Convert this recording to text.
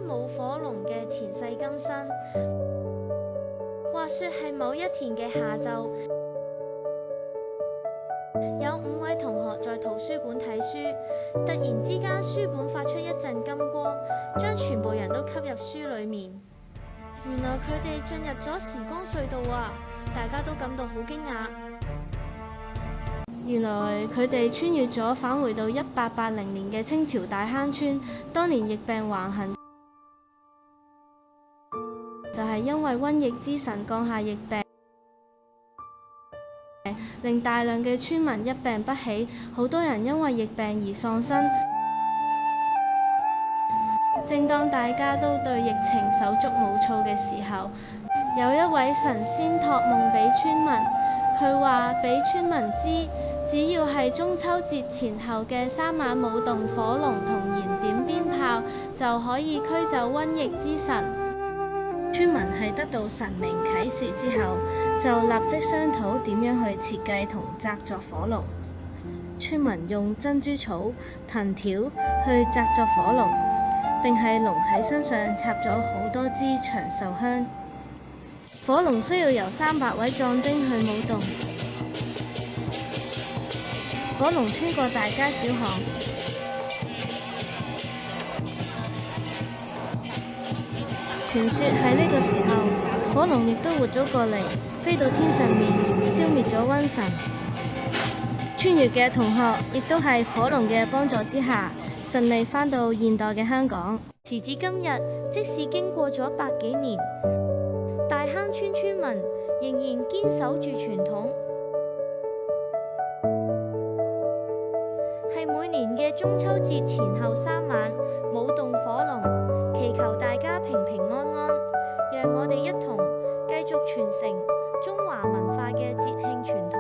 舞火龍嘅前世今生。話說係某一天嘅下晝，有5位同學在圖書館睇書，突然之間書本發出一陣金光，將全部人都吸入書裏面。原來佢哋進入咗時光隧道啊！大家都感到好驚訝。原來佢哋穿越咗，返回到1880年嘅清朝大坑村。當年疫病橫行，就係因為瘟疫之神降下疫病，令大量嘅村民一病不起，好多人因為疫病而喪生。正當大家都對疫情手足無措嘅時候，有一位神仙託夢俾村民，佢話俾村民知，只要係中秋節前後嘅3晚舞動火龍同燃點鞭炮，就可以驅走瘟疫之神。村民係得到神明啟示之後，就立即商討點樣去設計同製作火龍。村民用珍珠草、藤條去製作火龍，並喺龍喺身上插咗好多支長壽香。火龍需要由300位壯丁去舞動。火龍穿過大街小巷，傳說喺呢個時候，火龍亦都活咗過嚟，飛到天上面，消滅咗瘟神。穿越嘅同學亦都係火龍嘅幫助之下，順利返到現代嘅香港。時至今日，即使經過咗100幾年，大坑村村民仍然堅守住傳統，係每年嘅中秋節前後3晚舞動火龍，祈求大家平平安安。讓我哋一同繼續傳承中華文化嘅節慶傳統。